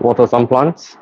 water some plants.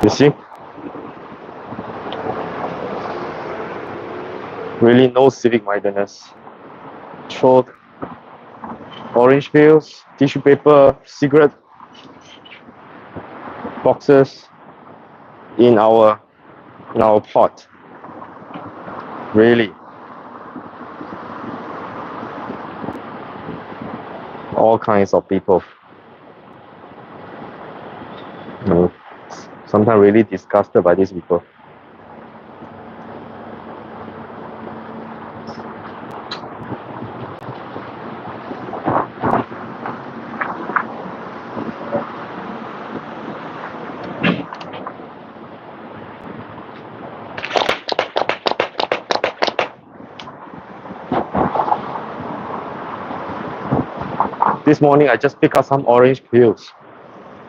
You see? Really no civic mindedness. Throw orange peels, tissue paper, cigarette boxes in our pot. Really. All kinds of people. Sometimes really disgusted by these people. This morning I just picked up some orange peels,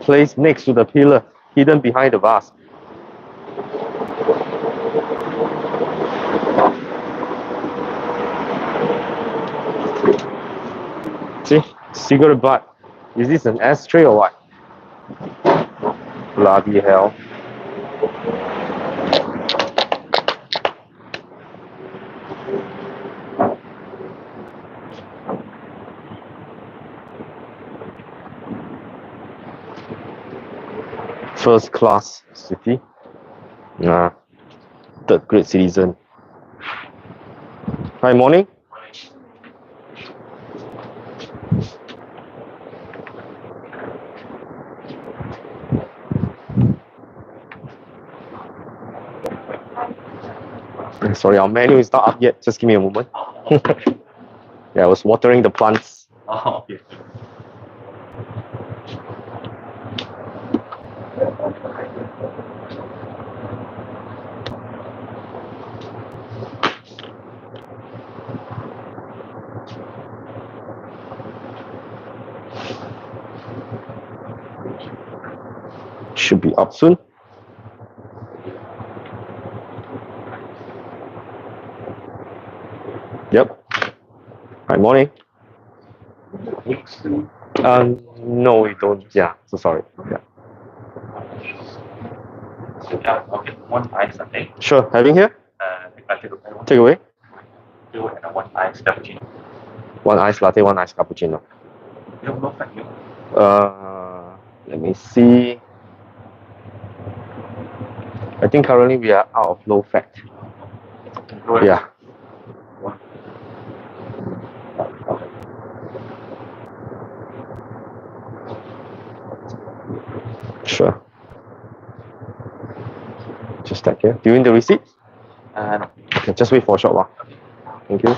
placed next to the pillar, hidden behind the vase. See, cigarette butt. Is this an ashtray or what? Bloody hell. First class city. Third grade citizen. Hi, morning. Sorry, our menu is not up yet. Just give me a moment. Yeah, I was watering the plants. Oh, okay. Should be up soon. Yep. Hi, morning. No, we don't. Yeah, so sorry. Yeah. Okay, one ice latte. Sure, having here? Take away. And one ice cappuccino. One ice latte, one ice cappuccino. No fat milk. Let me see. I think currently we are out of low fat. Yeah. Sure. Just check here. Do you need the receipt? No. Okay, just wait for a short while. Thank you.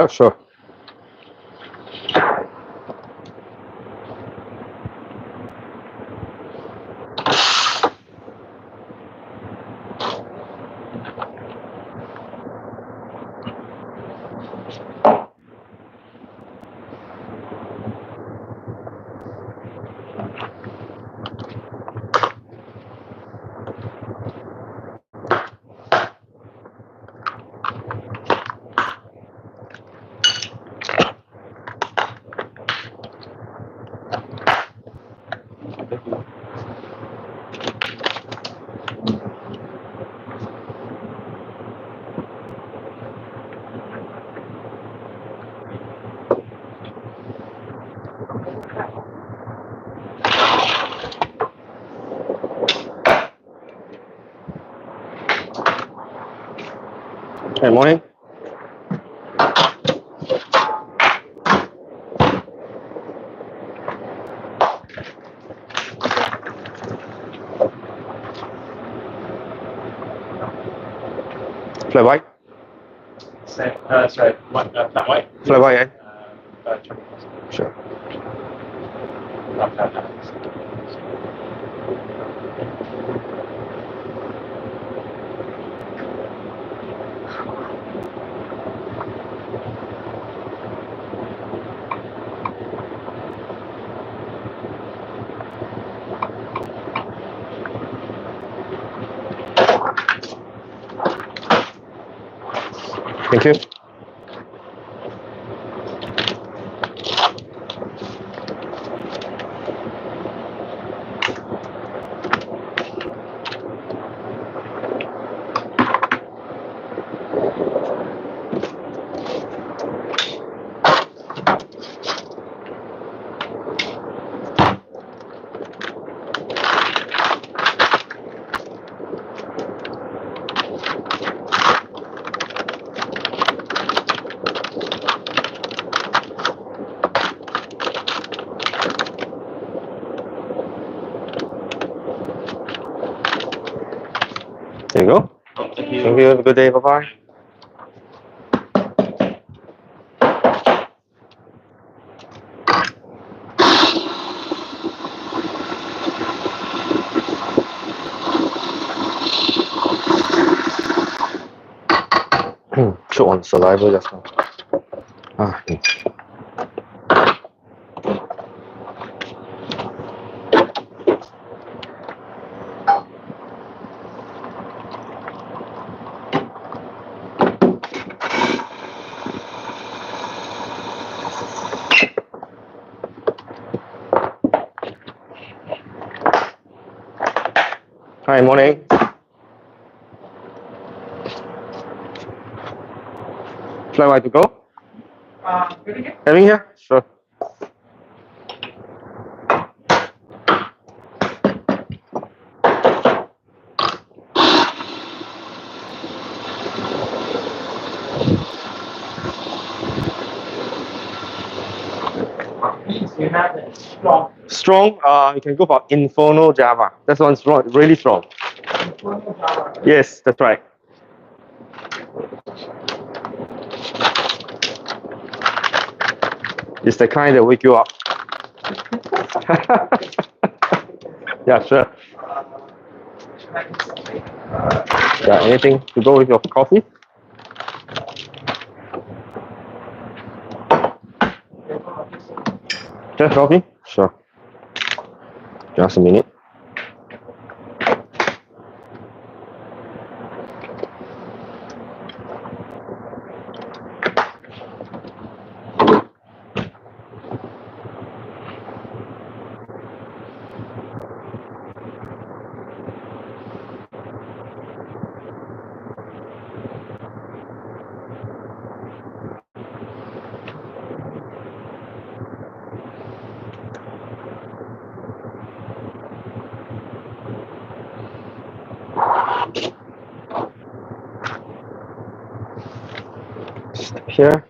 sure. Good morning. Flat white? Sorry, what, flat white? Flat white, eh? Chocolate. Sure. Thank you. There you go. Thank you. Thank you. Have a good day. Bye-bye. Choke on saliva just now. Ah. Hi, morning. Fly white to go? Having here? Sure. Please, you have it strong. Strong, you can go for Inferno Java. That one's strong, really strong. Yes, that's right. It's the kind that wake you up. Yeah, sure. Yeah, anything to go with your coffee? Just coffee? Sure. Just a minute. Step here.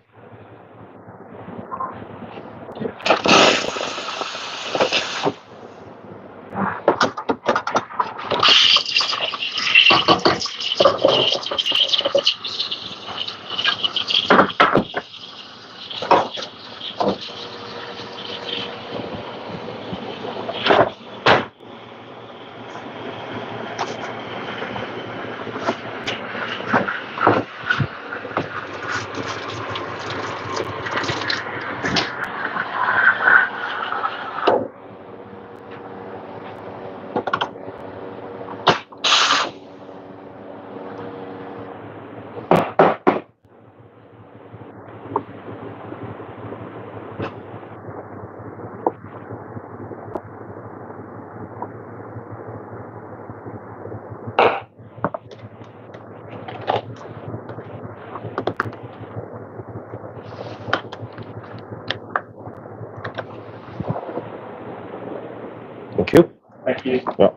Thank you. Yeah.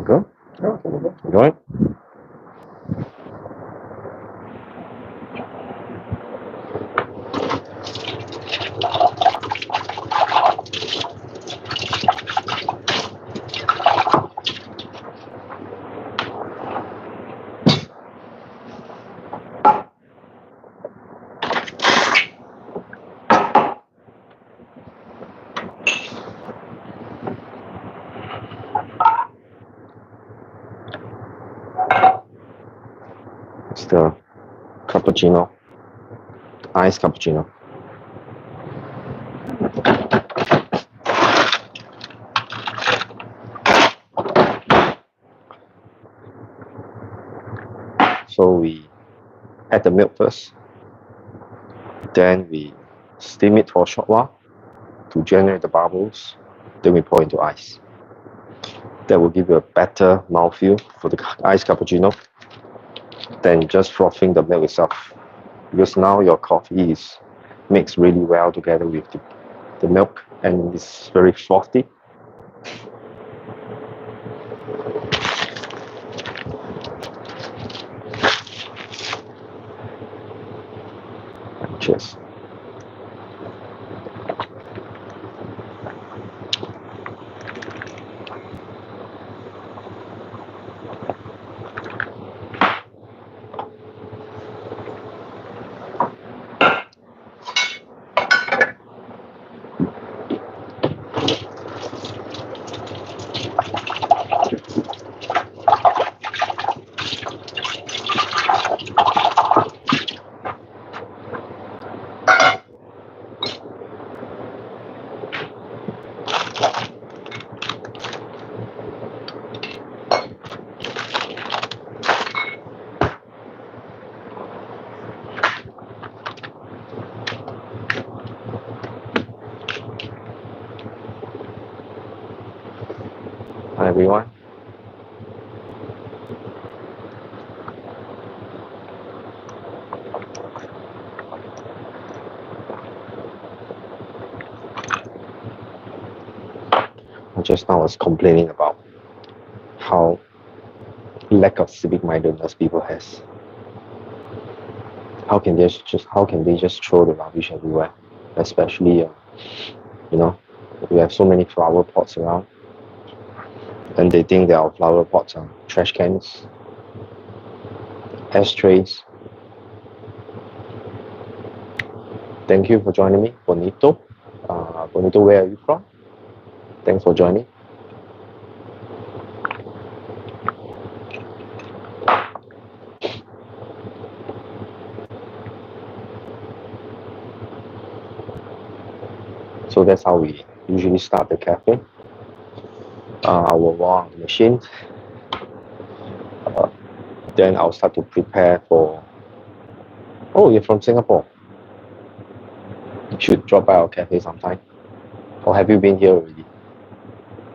Go. Go ahead. It's the cappuccino, iced cappuccino. So we add the milk first, then we steam it for a short while to generate the bubbles, then we pour into ice. That will give you a better mouthfeel for the iced cappuccino than just frothing the milk itself. Because now your coffee is mixed really well together with the milk and it's very frothy. Cheers. Hi everyone. Just now I was complaining about how lack of civic mindedness people has. How can they just throw the rubbish everywhere? Especially we have so many flower pots around, and they think that our flower pots are trash cans, ashtrays. Thank you for joining me, Bonito. Bonito, where are you from? Thanks for joining. So that's how we usually start the cafe. I will warm the machine. Then I'll start to prepare for. Oh, you're from Singapore. You should drop by our cafe sometime. Or have you been here already?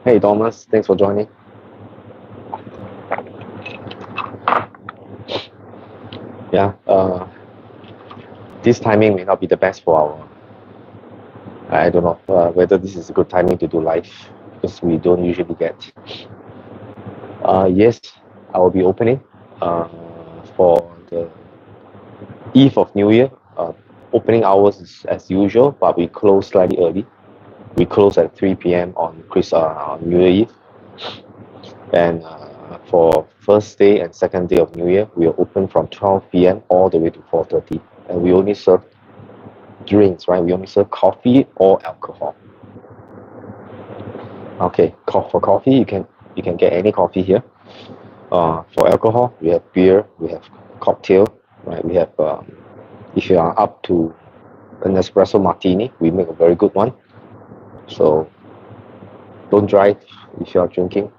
Hey Thomas, thanks for joining. Yeah, this timing may not be the best for our. I don't know whether this is a good timing to do live because we don't usually get. Yes, I will be opening for the Eve of New Year, opening hours is as usual, but we close slightly early. We close at 3 p.m. on New Year Eve, and for first day and second day of New Year, we are open from 12 p.m. all the way to 4:30, and we only serve drinks, right? We only serve coffee or alcohol. Okay, for coffee, you can get any coffee here. For alcohol, we have beer, we have cocktail, right? We have if you are up to an espresso martini, we make a very good one. So don't drive if you are drinking.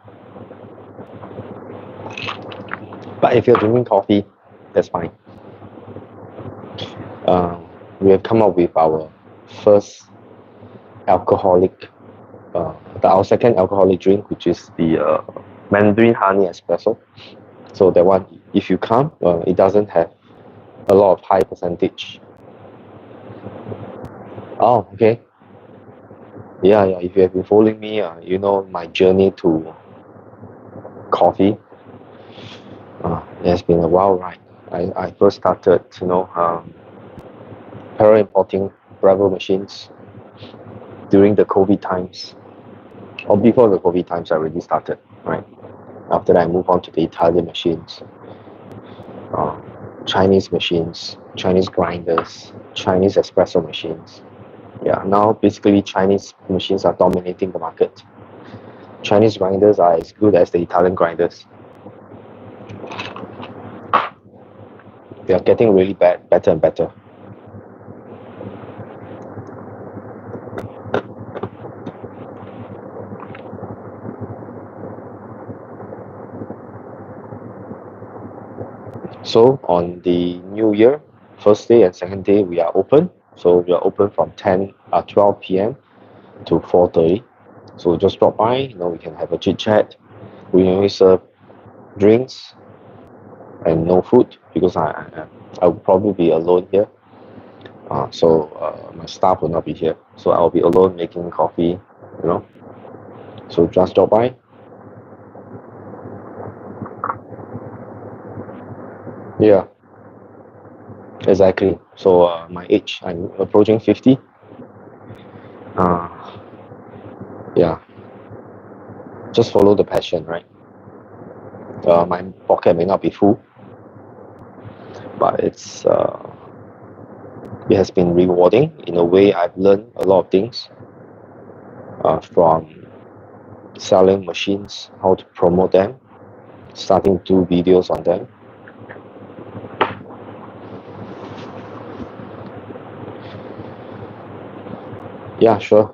But if you're drinking coffee, that's fine. We have come up with our first alcoholic, our second alcoholic drink, which is the Mandarin honey espresso. So that one, if you come, it doesn't have a lot of high percentage. Oh, okay. Yeah. If you have been following me, you know my journey to coffee. It has been a wild ride. I first started, parallel importing Bravo machines during the COVID times, or before the COVID times. I already started, right? After that, I moved on to the Italian machines, Chinese machines, Chinese grinders, Chinese espresso machines. Yeah, now basically Chinese machines are dominating the market. Chinese grinders are as good as the Italian grinders. They are getting really better and better. So on the New Year, first day and second day, we are open. So we are open from 12 p.m. to 4:30. So just drop by, we can have a chit chat. We only serve drinks and no food because I will probably be alone here. So my staff will not be here. So I'll be alone making coffee, So just drop by. Yeah, exactly. So my age, I'm approaching 50. Yeah, just follow the passion, right? My pocket may not be full, but it has been rewarding in a way. I've learned a lot of things from selling machines, how to promote them, starting to do videos on them. Yeah, sure.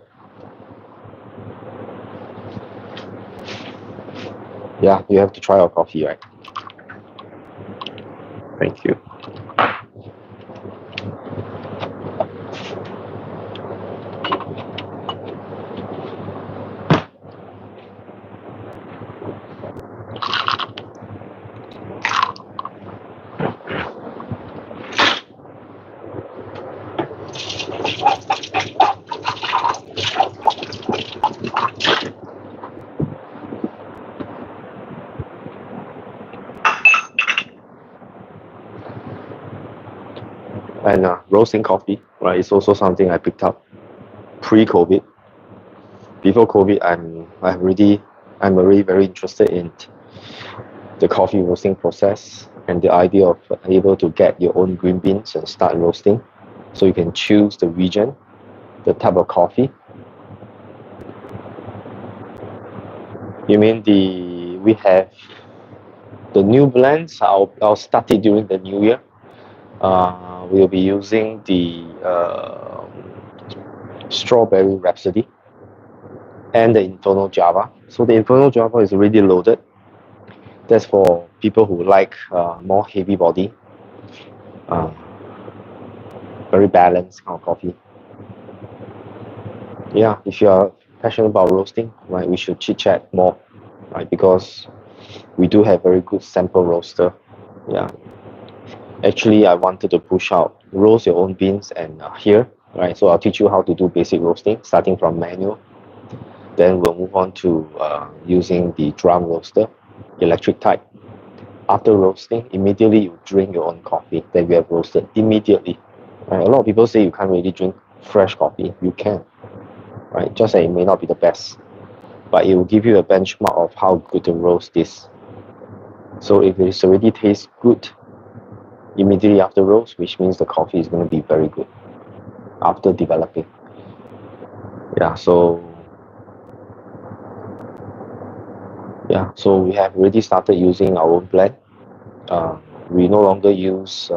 Yeah, you have to try our coffee, right? Thank you. And roasting coffee, right, is also something I picked up pre-COVID. Before COVID, I'm already very interested in the coffee roasting process and the idea of able to get your own green beans and start roasting. So you can choose the region, the type of coffee. You mean we have the new blends? I'll start it during the new year. We'll be using the Strawberry Rhapsody and the Inferno Java. So the Inferno Java is already loaded. That's for people who like more heavy body, very balanced kind of coffee. Yeah, if you are passionate about roasting, right, we should chit chat more, right? Because we do have very good sample roaster. Yeah. Actually, I wanted to push out roast your own beans and here, right? So I'll teach you how to do basic roasting, starting from manual. Then we'll move on to using the drum roaster, electric type. after roasting, immediately you drink your own coffee that you have roasted immediately. Right? A lot of people say you can't really drink fresh coffee. You can, right? Just that it may not be the best, but it will give you a benchmark of how good the roast is. So if it already tastes good immediately after roast, which means the coffee is going to be very good after developing. Yeah, so we have already started using our own blend. We no longer use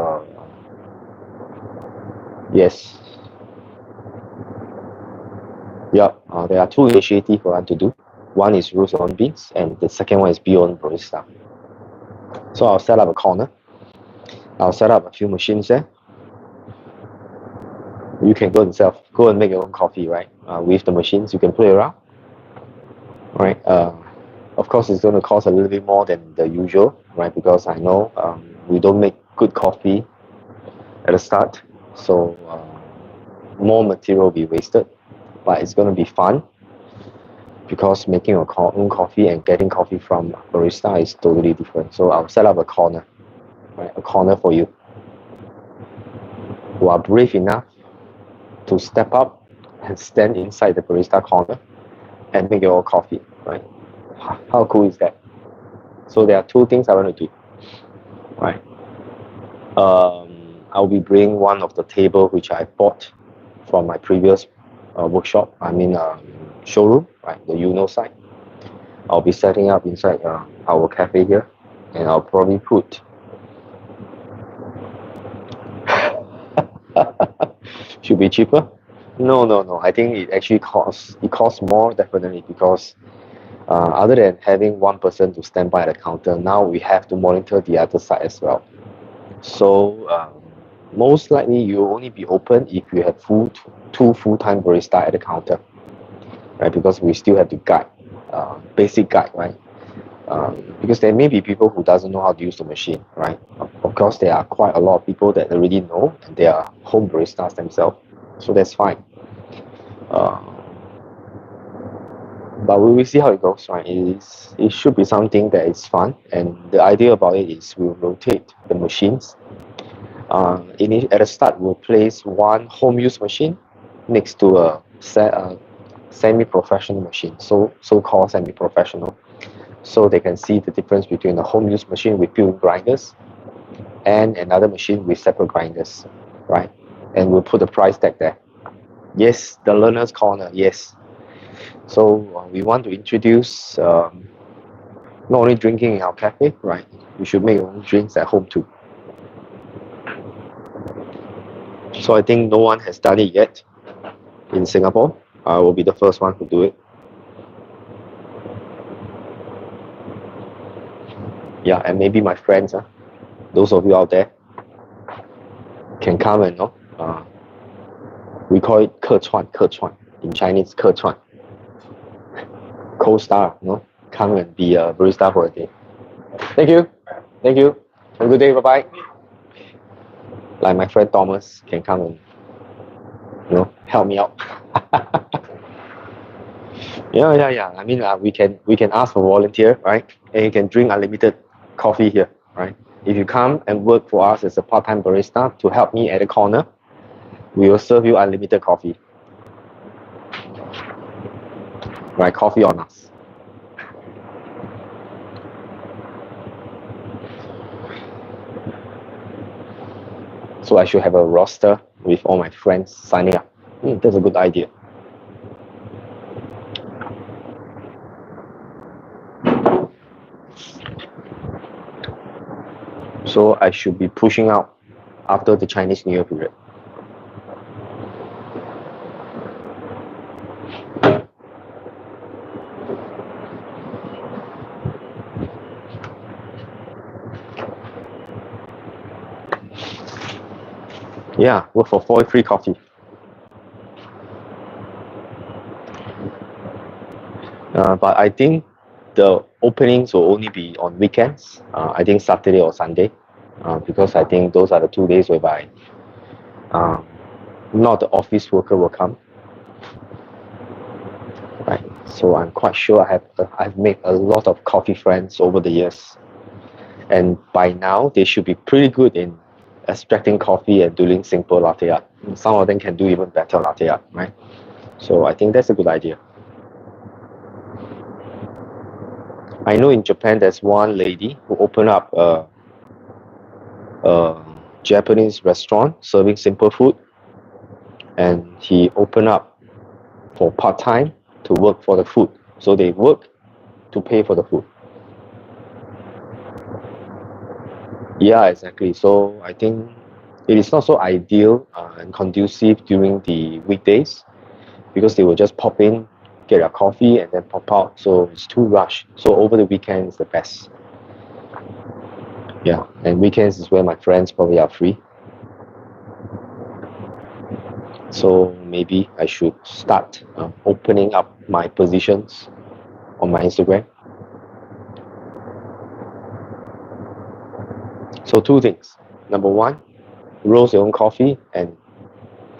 yes. Yeah, there are two initiatives for us to do. One is roast your own beans, and the second one is be your own barista. So I'll set up a corner. I'll set up a few machines there. You can go and make your own coffee, right? With the machines, you can play around, right? Of course, it's going to cost a little bit more than the usual, right? Because I know we don't make good coffee at the start, so more material will be wasted. But it's going to be fun because making your own coffee and getting coffee from barista is totally different. So I'll set up a corner, right? A corner for you who are brave enough to step up and stand inside the barista corner and make your own coffee, right? How cool is that? So there are two things I want to do, right? I'll be bringing one of the table which I bought from my previous workshop. Showroom, right? The Uno side. I'll be setting up inside our cafe here, and I'll probably put. Should be cheaper? No. I think it actually costs. It costs more definitely because other than having one person to stand by the counter, now we have to monitor the other side as well. So most likely you'll only be open if you have two full-time barista at the counter, right? Because we still have to guide, basic guide, right? Because there may be people who doesn't know how to use the machine, right? Of course, there are quite a lot of people that already know and they are home baristas themselves, so that's fine. But we will see how it goes, right? It should be something that is fun, and the idea about it is we'll rotate the machines. At the start, we'll place one home use machine next to a semi-professional machine, so-called semi-professional, so they can see the difference between a home use machine with built-in grinders and another machine with separate grinders, right? And we'll put the price tag there. Yes, the learner's corner, yes. So we want to introduce not only drinking in our cafe, right? We should make our own drinks at home too. So I think no one has done it yet in Singapore. I will be the first one to do it. Yeah, and maybe my friends, those of you out there, can come and we call it 客串 in Chinese, 客串 co-star, come and be a barista for a day. Thank you. Have a good day. Bye-bye. Like my friend Thomas can come and help me out. Yeah. I mean, we can ask for volunteer, right? And you can drink unlimited coffee here, right? If you come and work for us as a part-time barista to help me at the corner, we will serve you unlimited coffee. Right, coffee on us. So I should have a roster with all my friends signing up. That's a good idea. So I should be pushing out after the Chinese New Year period. Yeah, work for free coffee. But I think the openings will only be on weekends. I think Saturday or Sunday, because I think those are the 2 days whereby not the office worker will come. Right. So I'm quite sure I've made a lot of coffee friends over the years, And by now, they should be pretty good in extracting coffee and doing simple latte art. Some of them can do even better latte art, right? So I think that's a good idea. I know in Japan there's one lady who opened up a Japanese restaurant serving simple food, and he opened up for part-time to work for the food. So they work to pay for the food. Yeah, exactly. So I think it is not so ideal and conducive during the weekdays, because they will just pop in, get a coffee, and then pop out. So it's too rushed. So over the weekend is the best. Yeah, and weekends is where my friends probably are free. So maybe I should start opening up my positions on my Instagram. So two things. Number one, roast your own coffee and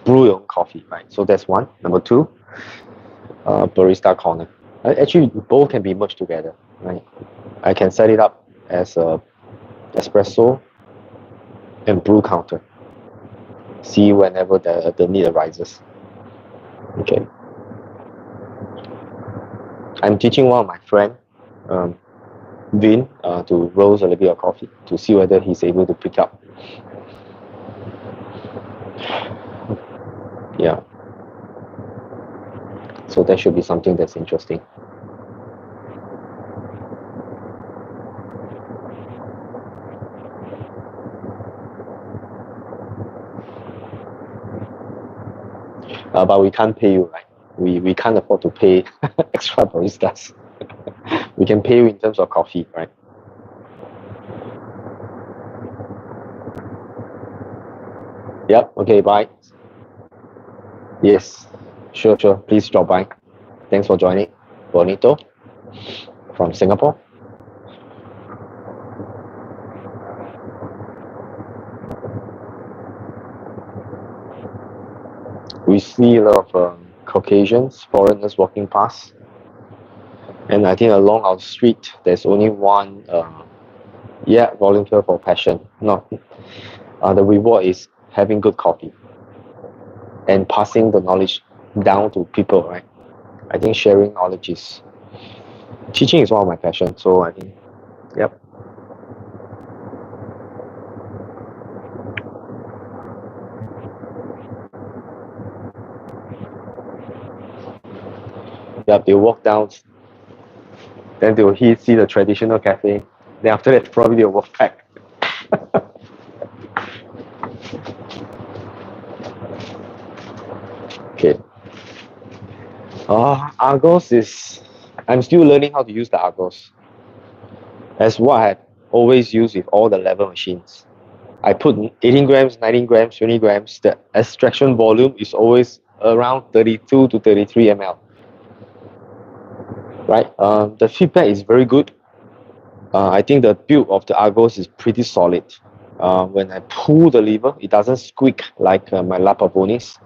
brew your own coffee, right? So that's one. Number two, barista corner. Actually, both can be merged together, right? I can set it up as a espresso and brew counter. See whenever the need arises. Okay. I'm teaching one of my friend, Vin, to roast a little bit of coffee to see whether he's able to pick up. Yeah. So that should be something that's interesting. But we can't pay you, right? We can't afford to pay extra baristas. We can pay you in terms of coffee, right? Yep. Okay. Bye. Yes. Sure. Please drop by. Thanks for joining. Bonito from Singapore. We see a lot of Caucasians, foreigners walking past. And I think along our street, there's only one, volunteer for passion. No, the reward is having good coffee and passing the knowledge down to people, right? I think sharing knowledge teaching is one of my passions. So I think, yep. Yep, they walk down, then they will see the traditional cafe. Then after that, probably they'll walk back. Okay. Argos I'm still learning how to use the Argos. That's what I always use with all the level machines. I put 18 grams, 19 grams, 20 grams. The extraction volume is always around 32 to 33 ml. Right? The feedback is very good. I think the build of the Argos is pretty solid. When I pull the lever, it doesn't squeak like my La Pavonis.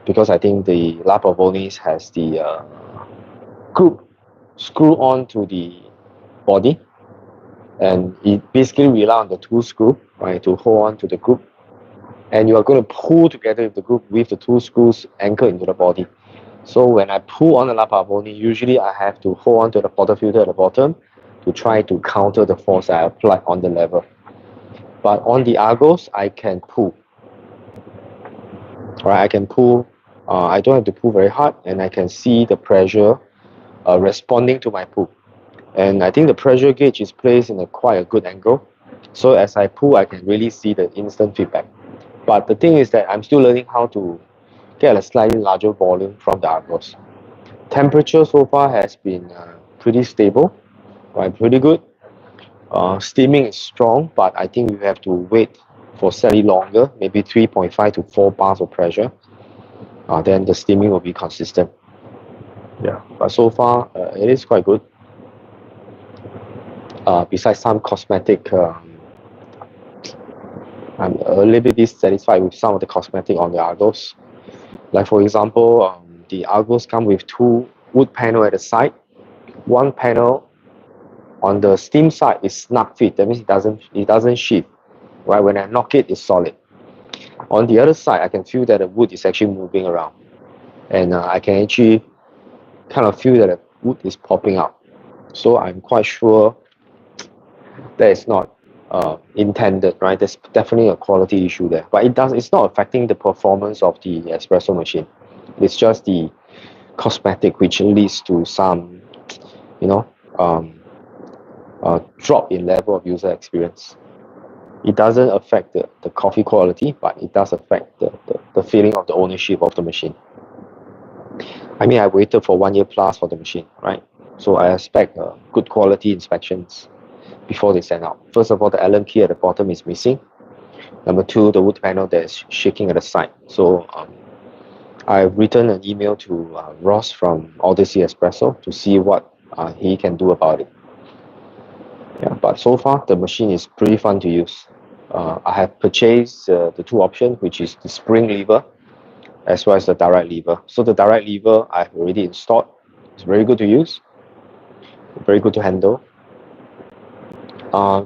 Because I think the La Pavonis has the group screw on to the body, and it basically rely on the two screw, right, to hold on to the group, and you are going to pull together with the group with the two screws anchored into the body. So when I pull on the La Pavoni, usually I have to hold on to the portafilter at the bottom to try to counter the force I apply on the lever. But on the Argos, I can pull. Right, I can pull. I don't have to pull very hard, and I can see the pressure responding to my pull. And I think the pressure gauge is placed in quite a good angle. So as I pull, I can really see the instant feedback. But the thing is that I'm still learning how to get a slightly larger volume from the Argos. Temperature so far has been pretty stable, right? Pretty good. Steaming is strong, but I think we have to wait for slightly longer, maybe 3.5 to 4 bars of pressure. Then the steaming will be consistent. Yeah, but so far it is quite good. Besides some cosmetic, I'm a little bit dissatisfied with some of the cosmetic on the Argos. Like for example, the Argos come with two wood panel at the side. One panel On the steam side, it's snug fit. That means it doesn't shift. Right? When I knock it, it's solid. On the other side, I can feel that the wood is actually moving around, and I can actually kind of feel that the wood is popping out. So I'm quite sure that it's not intended, right? There's definitely a quality issue there, but it's not affecting the performance of the espresso machine. It's just the cosmetic, which leads to some, you know, drop in level of user experience. It doesn't affect the coffee quality, but it does affect the feeling of the ownership of the machine. I mean, I waited for 1 year plus for the machine, right? So I expect good quality inspections before they send out. First of all, the Allen key at the bottom is missing. Number two, the wood panel that is shaking at the side. So I've written an email to Ross from Odyssey Espresso to see what he can do about it. Yeah, but so far the machine is pretty fun to use. I have purchased the two options, which is the spring lever as well as the direct lever. So the direct lever I've already installed. It's very good to use, very good to handle.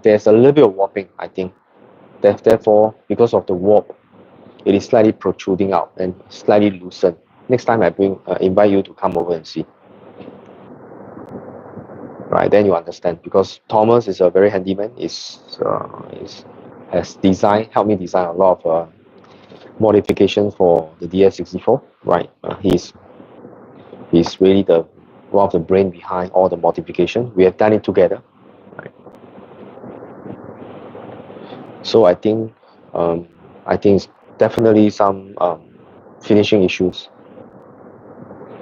There's a little bit of warping, I think. Therefore, because of the warp, it is slightly protruding out and slightly loosened. Next time I invite you to come over and see. Right, then you understand, because Thomas is a very handyman. Has helped me design a lot of modifications for the DS64. Right, he's really one of the brain behind all the modification. We have done it together. Right. So I think it's definitely some finishing issues.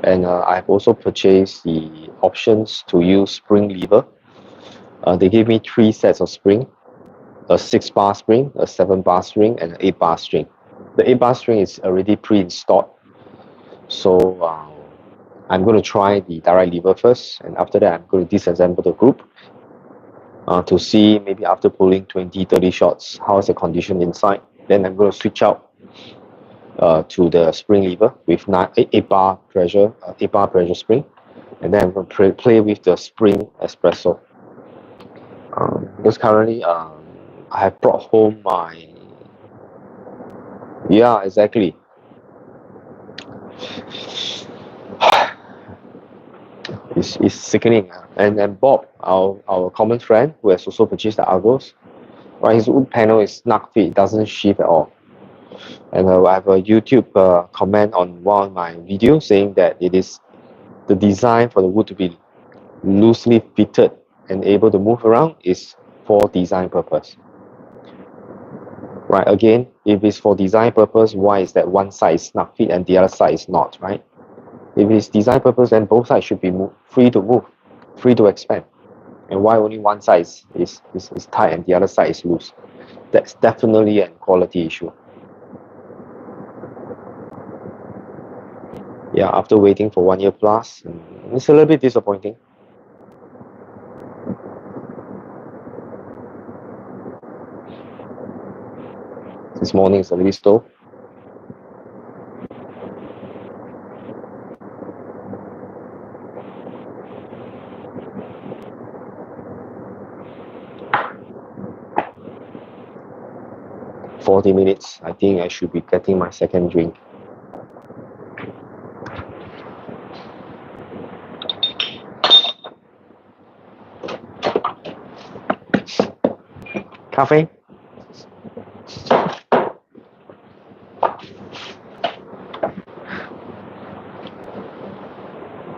And I've also purchased the options to use spring lever. They gave me 3 sets of spring, a 6-bar string, a 7-bar string, and an 8-bar string. The 8-bar string is already pre-installed. So I'm going to try the direct lever first, and after that I'm going to disassemble the group to see, maybe after pulling 20-30 shots, how is the condition inside. Then I'm going to switch out to the spring lever with 8-bar pressure spring, and then I'm going to play with the spring espresso. Because currently I have brought home my, yeah, exactly. It's sickening. And Bob, our common friend who has also purchased the Argos, right, his wood panel is snug fit, it doesn't shift at all. And I have a YouTube comment on one of my videos saying that it is the design for the wood to be loosely fitted and able to move around is for design purpose. Right, again, if it's for design purpose, why is that one side is snug fit and the other side is not, right? If it's design purpose, then both sides should be free to move, free to expand. And why only one side is tight and the other side is loose? That's definitely a quality issue. Yeah, after waiting for 1 year plus, it's a little bit disappointing. This morning is already slow. "40 minutes, I think I should be getting my second drink." Coffee?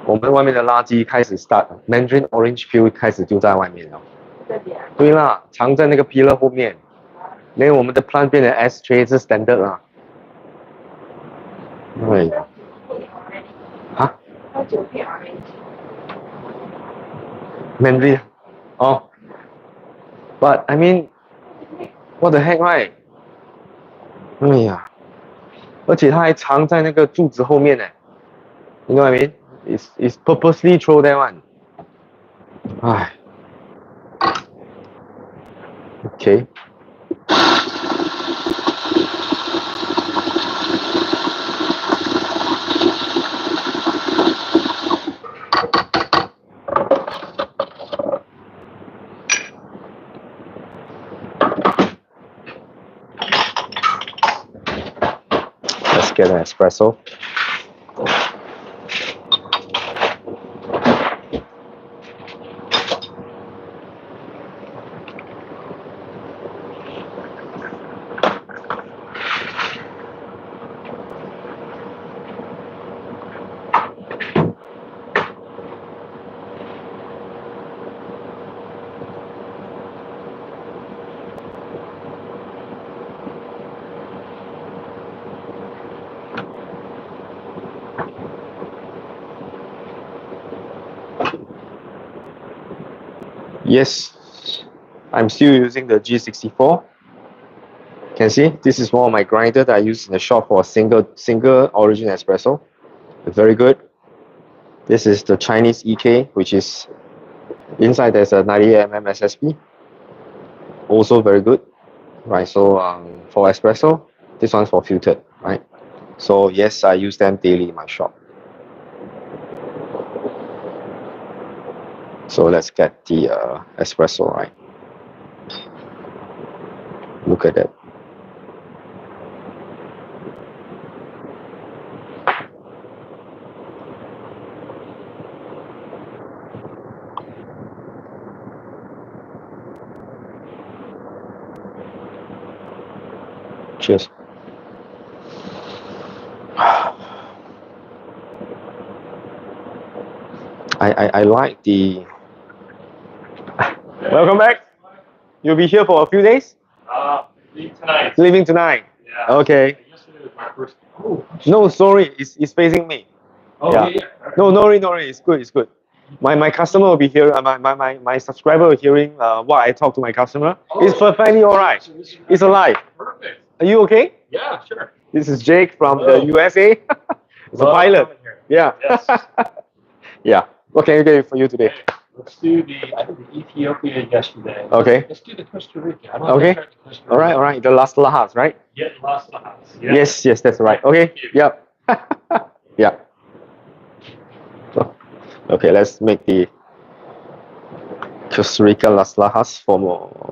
我们外面的垃圾开始 start Mandarin Orange Peel 开始丢在外面了。对啦，藏在那个 pillar 后面。因为我们的 plant 变成 S tray 是 standard 啦。对。啊？Mandarin 哦。But I mean, what the heck, right? 哎呀，而且它还藏在那个柱子后面呢。You know what I mean? It's purposely throw that one. 唉。Okay. get an espresso. Yes, I'm still using the G64. Can see this is one of my grinder that I use in the shop for a single origin espresso. Very good. This is the Chinese EK, which is inside there's a 98 mm SSB. Also very good, right? So for espresso, this one's for filtered, right? So yes, I use them daily in my shop. So let's get the espresso, right? Look at that. Cheers. I like the... Welcome back. You'll be here for a few days? Leaving tonight. Leaving tonight? Yeah. Okay. Yesterday was my first. Oh. No, sorry, it's facing me. Oh, Yeah. yeah. No, no worry, it's good, it's good. My customer will be hearing, my subscriber will hearing what I talk to my customer. Oh, It's perfectly alright. It's alive. Perfect. Are you okay? Yeah, sure. This is Jake from Hello. the USA. It's a Love pilot. coming here. Yeah. Yes. Yeah. What can I do for you today? Okay, let's do I did the Ethiopia yesterday. Okay. Let's do the Costa Rica. Okay. Alright. The Las Lajas, right? Yeah, Las Lajas. Yeah. Yes, that's right. Okay. Yep. Yeah. Okay, let's make the Costa Rica Las Lajas for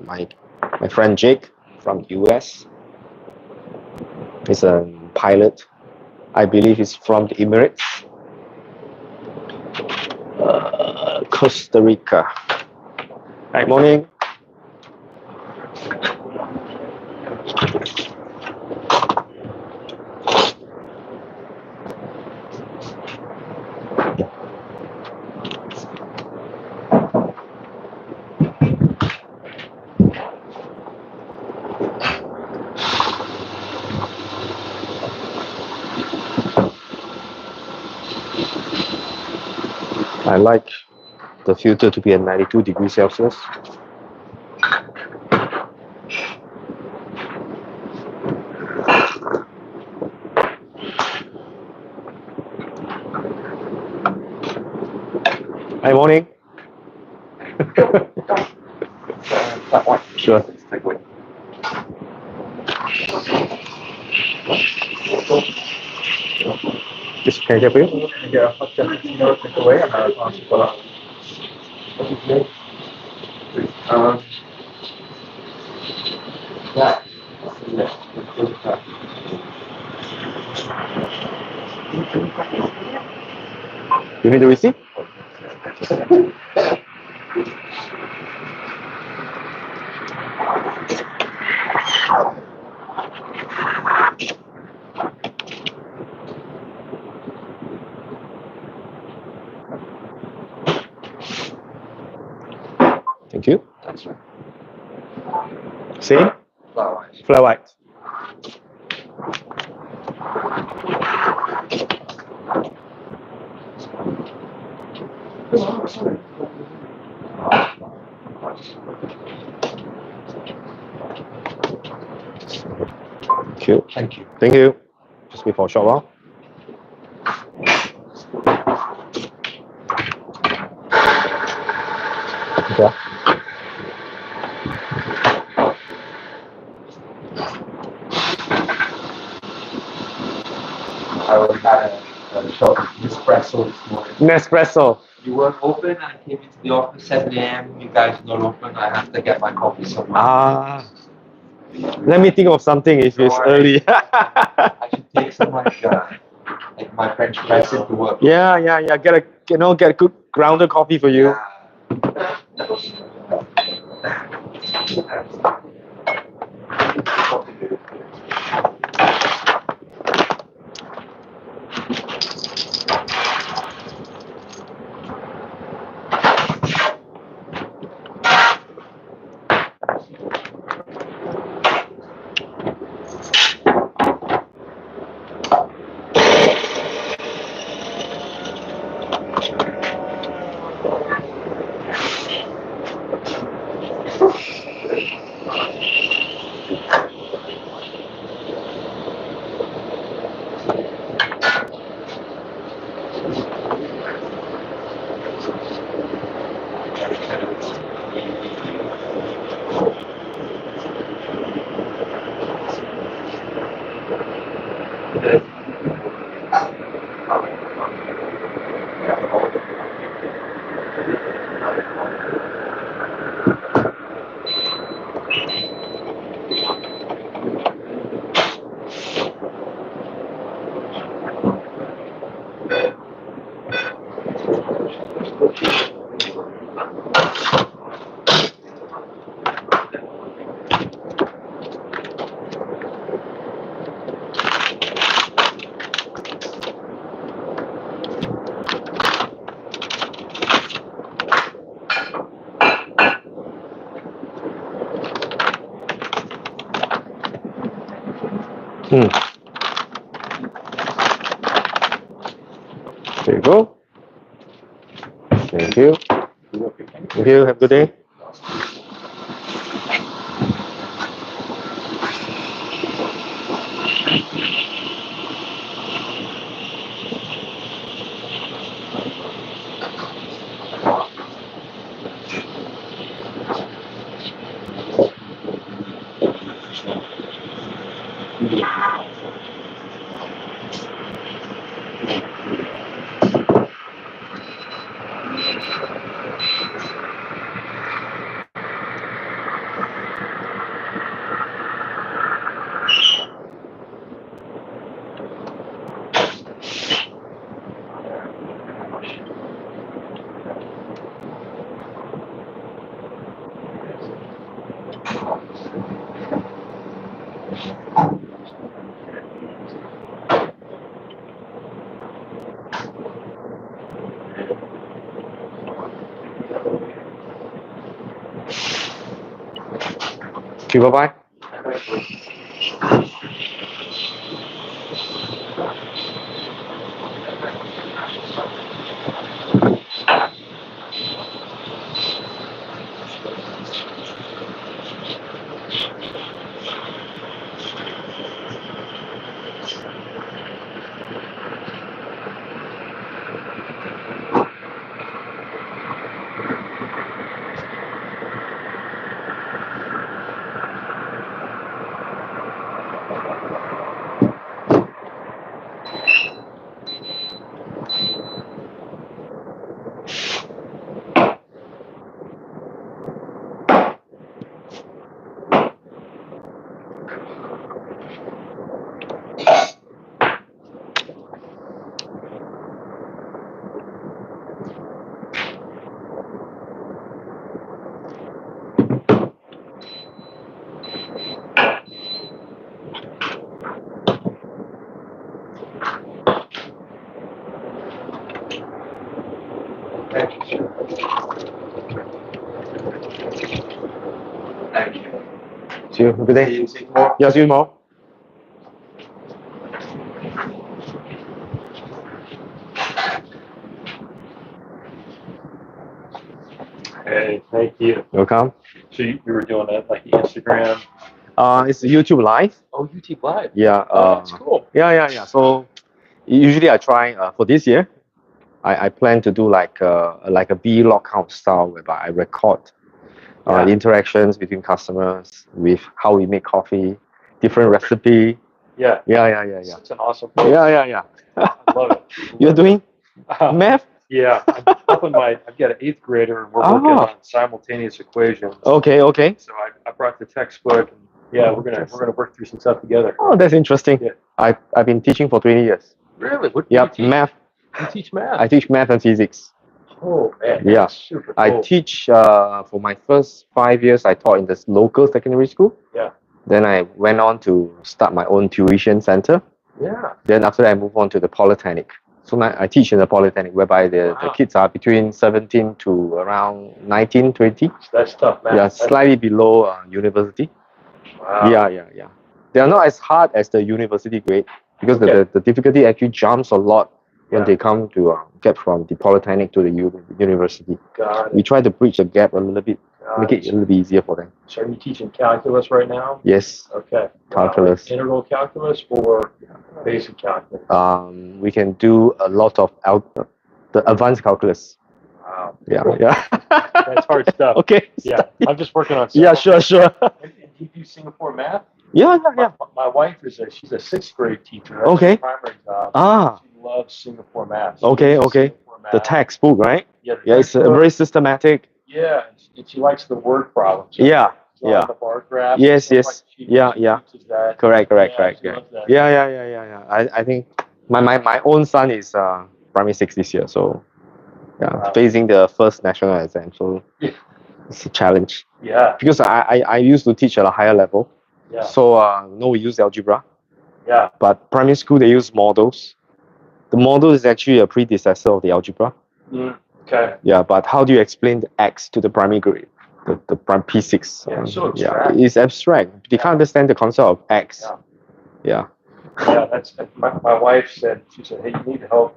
my friend Jake from the US. He's a pilot. I believe he's from the Emirates. Costa Rica. Hi, morning. I like the filter to be at 92 degrees Celsius. Hi, morning. Sure. This can I get for you? Yeah, hot chocolate take away. I'm not yeah. You need the receipt? Thank you. That's right. Same? Flowers. Flat white. Thank you. Thank you. Just wait for a short while. Okay. I already had a shot of Nespresso this morning. Nespresso. You weren't open. I came into the office 7 a.m. You guys are not open. I have to get my coffee somewhere. Ah. Let me think of something if it's early. I should take some like my French press into work. Yeah. Get a good grounded coffee for you. There you go. Thank you. Thank you. Have a good day. Okay, bye-bye. Thank you, Thank you. See you. Have a good day. See you tomorrow. Yeah, see you tomorrow. Hey, thank you. Welcome. So you were doing that like Instagram? It's YouTube Live. Oh, YouTube Live. Yeah. Oh, that's cool. Yeah. So usually I try for this year. I plan to do like a vlog kind of style whereby I record Yeah. interactions between customers with how we make coffee, different recipe. Yeah. Yeah. Such an awesome. Yeah. I love it. You're doing math? Yeah, I'm helping I've got an 8th grader and we're working on simultaneous equations. Okay. So I brought the textbook and Yeah, we're gonna work through some stuff together. Oh, that's interesting. Yeah. I've been teaching for 20 years. Really? What do Yep, you teach? math. You teach math? I teach math and physics. Oh man, Yeah. that's super cool. I teach for my first 5 years. I taught in this local secondary school. Yeah. Then I went on to start my own tuition center. Yeah. Then after that, I moved on to the polytechnic. So now I teach in the polytechnic, whereby the Wow. kids are between 17 to around 19, 20. That's tough, man. Yeah, That's- slightly below university. Wow. Yeah. They are not as hard as the university grade because Okay. the difficulty actually jumps a lot when Yeah. they come to get from the polytechnic to the university. Got We it. try to bridge the gap a little bit, Got make it a little bit easier for them. So are you teaching calculus right now? Yes, Okay. calculus. Like integral calculus or basic calculus? We can do a lot of the advanced calculus. Wow. Yeah. That's hard stuff. Okay. Yeah. I'm just working on. Yeah, several sure. things. And do you do Singapore math? Yeah. My wife she's a sixth grade teacher. That's Okay. her primary job. Ah, She loves Singapore math. She okay. uses Singapore math. The textbook, right? Yeah, Yeah, it's very systematic. Yeah, and she likes the word problems. So Yeah. drawing the bar graphs. Yes. and stuff like Yeah. teaches that. Correct. She loves that. Yeah. I think my own son is primary 6 this year, so yeah, Wow. facing the first national exam, so Yeah. it's a challenge Yeah. because I used to teach at a higher level, Yeah. so no, we use algebra, Yeah. but primary school they use models. The model is actually a predecessor of the algebra. Okay. Yeah, but how do you explain the x to the primary grade? The prime P6. Yeah, so abstract. It's abstract. They can't understand the concept of x. Yeah. Yeah, that's my wife said. She said, "Hey, you need to help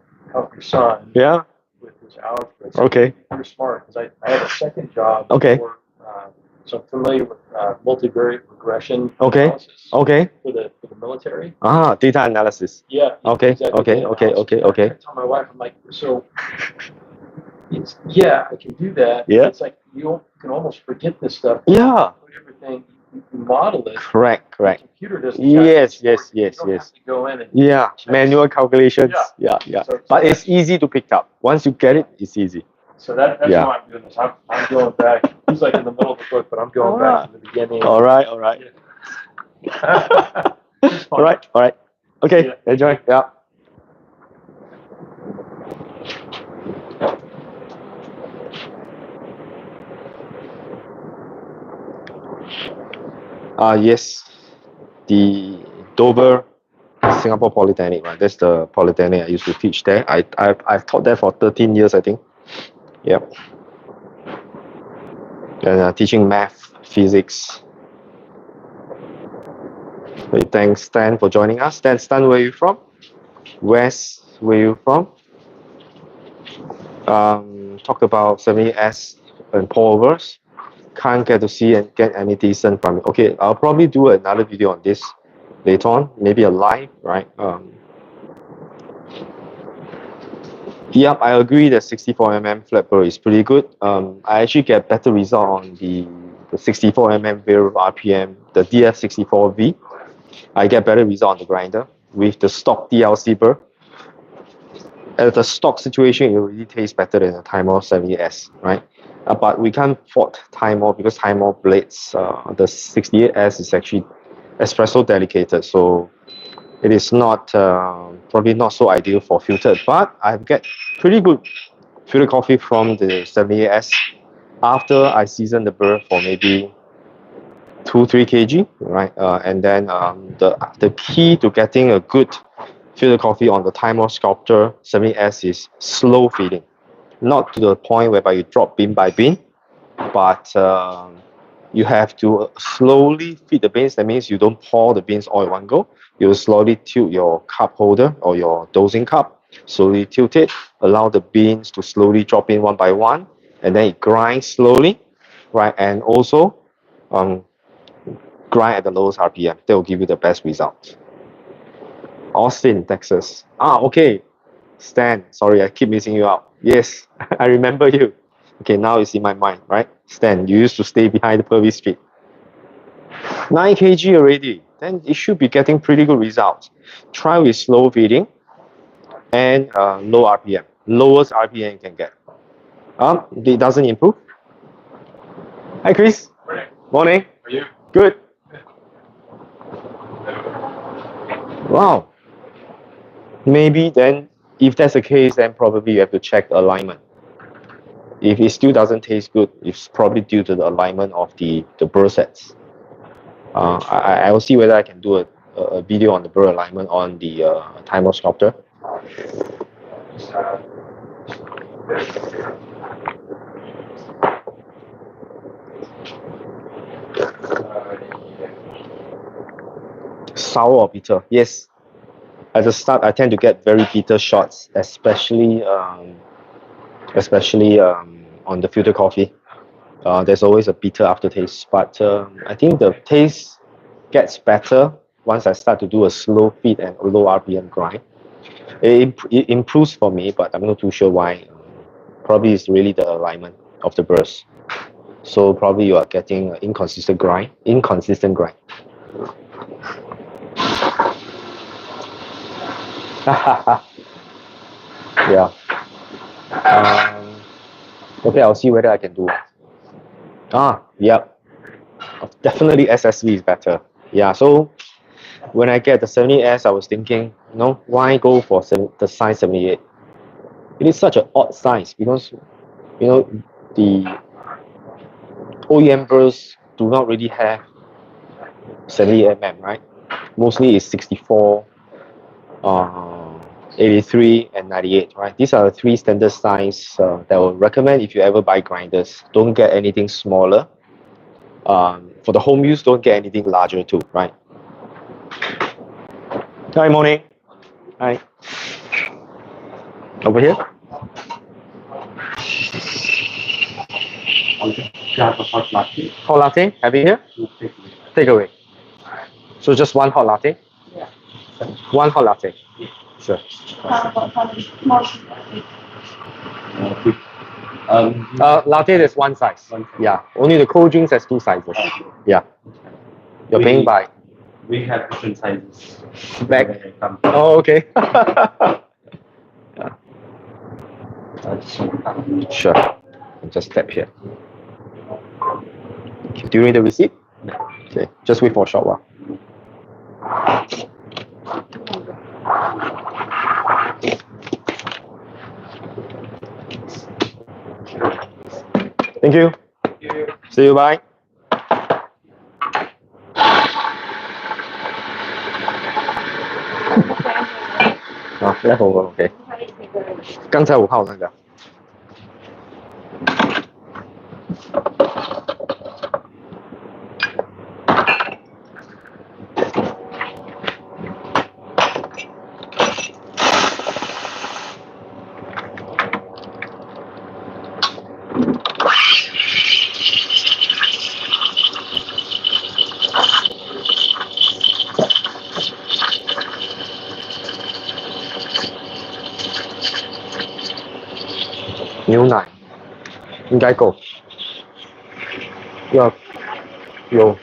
your son Yeah. with his algebra." So Okay. you're smart because I had a second job. Okay. Before, so I'm familiar with multivariate regression Okay. analysis Okay. for the military. Data analysis. Yeah. Okay. Exactly, data analysis. Okay. I tell my wife, I'm like, so I can do that. Yeah. It's like you can almost forget this stuff. Yeah. Put everything, you model it. Correct. The computer doesn't. Yes. You don't have to go in and Yeah. Manual calculations. Yeah. Yeah. So But it's easy to pick up. Once you get it, it's easy. So that's Yeah. why I'm doing this. I'm going back. He's like in the middle of the book, but I'm going back to the beginning. All right. It's fun. All right. Okay. Yeah. Enjoy. Yeah. Yes, the Dover Singapore Polytechnic, right? That's the polytechnic I used to teach there. I've taught there for 13 years, I think. Yep. And teaching math, physics. Wait, thanks, Stan, for joining us. Stan, where are you from? West, where are you from? Talked about 70S and pour-overs. Can't get to see and get any decent from it. Okay, I'll probably do another video on this later on, maybe a live, right? Yep, I agree that 64mm flat burr is pretty good. I actually get better result on the 64mm variable RPM, the DF64V. I get better result on the grinder with the stock DLC burr. At the stock situation, it really tastes better than the Timor 70S, right? But we can't fault Timor because Timor blades, the 68S is actually espresso dedicated, so it is not probably not so ideal for filtered. But I get pretty good filtered coffee from the 78S after I season the burr for maybe 2-3 kg, right? And then the key to getting a good filtered coffee on the Timor Sculptor 70S is slow feeding. Not to the point whereby you drop bean by bean, but you have to slowly feed the beans. That means you don't pour the beans all at one go. You slowly tilt your cup holder or your dosing cup, slowly tilt it, allow the beans to slowly drop in one by one, and then it grinds slowly, right? And also grind at the lowest RPM. That will give you the best result. Austin, Texas. Okay. Stan, sorry, I keep missing you out. Yes, I remember you. Okay, now it's in my mind, right? Stan, you used to stay behind the Purvis Street. 9 kg already. Then it should be getting pretty good results. Try with slow feeding and low RPM. Lowest RPM you can get. It doesn't improve. Hi, Chris. Morning. Morning. How are you? Good. Wow. Maybe then, if that's the case, then probably you have to check the alignment. If it still doesn't taste good, it's probably due to the alignment of the burr sets. I will see whether I can do a video on the burr alignment on the timer sculptor. Sour or bitter? Yes. At the start, I tend to get very bitter shots, especially on the filter coffee. There's always a bitter aftertaste, but I think the taste gets better once I start to do a slow feed and low RPM grind. It improves for me, but I'm not too sure why. Probably it's really the alignment of the burst. So probably you are getting an inconsistent grind. Yeah. Okay, I'll see whether I can do it. Yeah. Definitely SSV is better. Yeah, so when I get the 70S, I was thinking, why go for the size 78? It is such an odd size because, the OEM bursts do not really have 70mm, right? Mostly it's 64, 83, and 98, right? These are the three standard size that I would recommend if you ever buy grinders. Don't get anything smaller. For the home use, don't get anything larger too, right? Hi, morning. Hi. Over here? Have a hot latte. Hot latte? Have you here? Take away. So just one hot latte? Yeah. One hot latte? Yeah. Sure. Latte is one size. Yeah. Only the cold drinks has two sizes. Yeah. You're paying by? We have different sizes. Bag? Oh, okay. Sure. I'll just tap here. Do you need the receipt? No. Okay. Just wait for a short while. Thank you. Thank you. See you. Bye. leftover OK。刚才5号那个。牛奶应该够，要有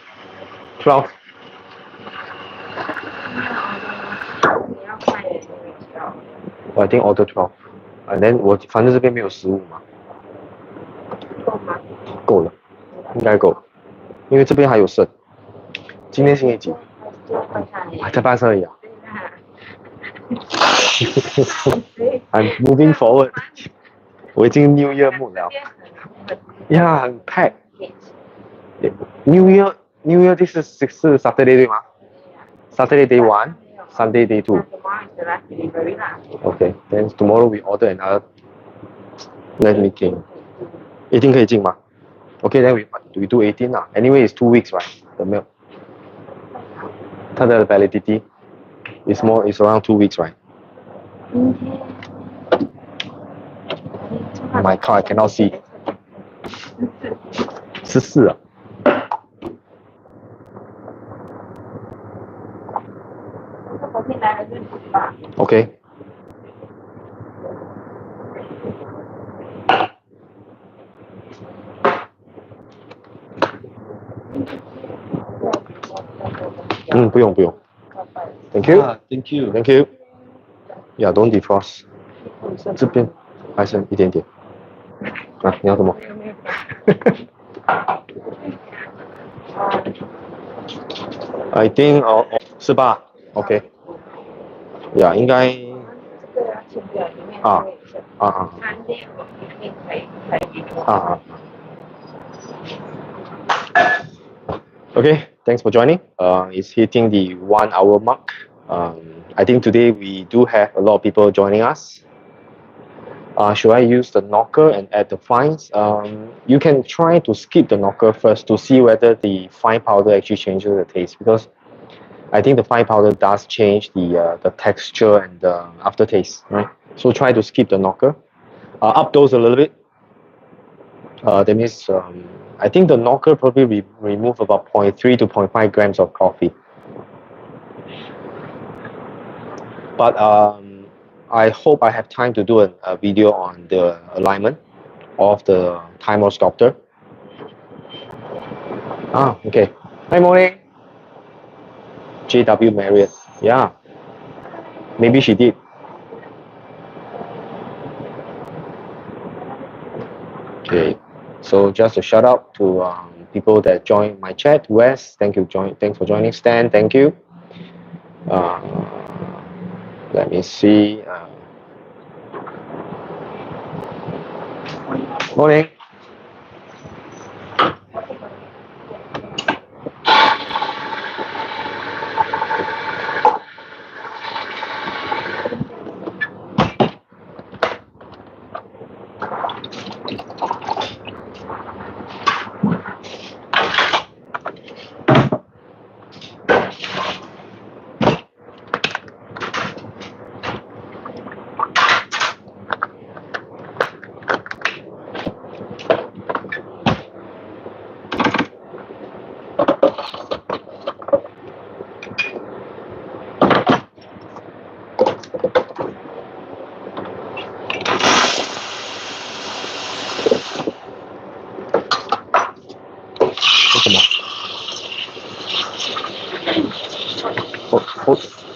12。I think order 12， and then 我反正这边没有15嘛。够吗？够了，应该够，因为这边还有剩。今天星期几？还在办事而已啊。I'm moving forward。我已经 New Year mood 了。呀，很 pack。New Year 这是Saturday 对吗？Saturday day 1, Sunday day 2. Okay, then tomorrow we order another. Let me think. 18可以进吗 ？Okay, then we do 18 lah. Anyway, it's 2 weeks, right? The milk. 它的 validity is around 2 weeks, right? My car I cannot see. 14啊。OK。不用。Thank you. Thank you. Thank you. Yeah, don't defrost. 这边还剩一点点。你要什么？I think 18 OK。呀，应该这个填表里面啊会是啊餐店里面才啊。Okay, thanks for joining. It's hitting the 1 hour mark. I think today we do have a lot of people joining us. Should I use the knocker and add the fines? You can try to skip the knocker first to see whether the fine powder actually changes the taste, because I think the fine powder does change the texture and the aftertaste, right? So try to skip the knocker. Up dose a little bit. That means I think the knocker probably remove about 0.3 to 0.5 grams of coffee. But I hope I have time to do a video on the alignment of the timer sculptor. Okay. Hi, morning. JW Marriott. Yeah, maybe she did. Okay. So just a shout out to people that joined my chat. Wes, thanks for joining. Stan, thank you. Let me see. Morning.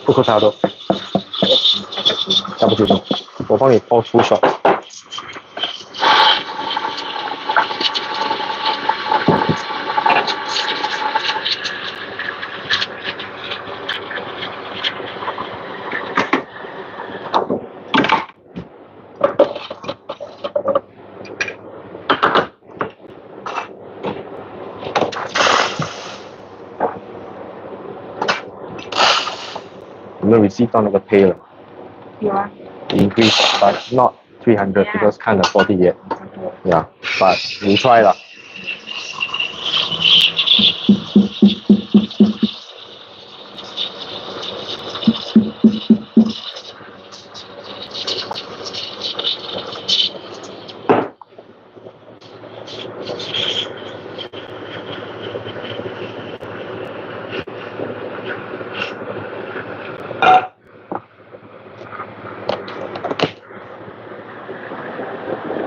不喝茶的，要不就我帮你泡出手。有没有 receive 到那个 pay 了？有啊。Increase, but not 300 because can't afford it yet. Yeah, but we try lah.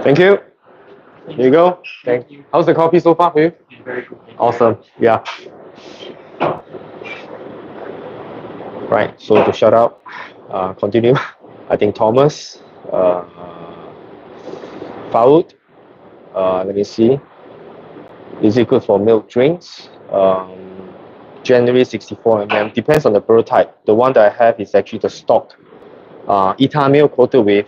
Thank you. There you go. Thank you. How's the coffee so far for you? Very good. Awesome. Yeah. Right. So to shout out, continue. I think Thomas, Faud. Let me see. Is it good for milk drinks? Generally 64 ml. Depends on the brew type. The one that I have is actually the stock. Ethyl coated with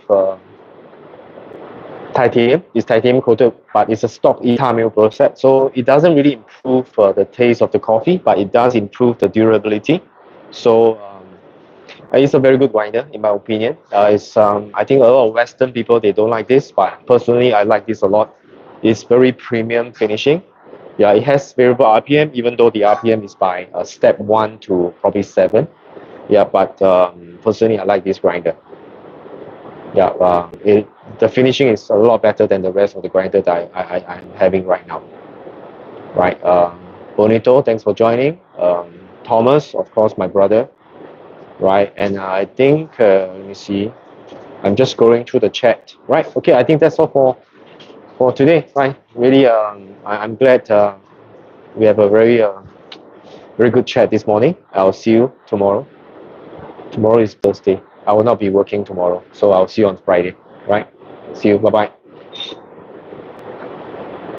titanium. It's titanium coated, but it's a stock ethyl process. So it doesn't really improve the taste of the coffee, but it does improve the durability. So it's a very good grinder in my opinion. It's I think a lot of Western people, they don't like this, but personally I like this a lot. It's very premium finishing. Yeah, it has variable RPM, even though the RPM is by step 1 to probably 7. Yeah, but personally I like this grinder. Yeah, the finishing is a lot better than the rest of the grinder that I'm having right now. Right, Bonito, thanks for joining. Thomas, of course, my brother. Right, and I think let me see. I'm just going through the chat. Right, okay, I think that's all for today. Right, really, I'm glad we have a very good chat this morning. I'll see you tomorrow. Tomorrow is Thursday. I will not be working tomorrow, so I'll see you on Friday. Right, see you. Bye bye.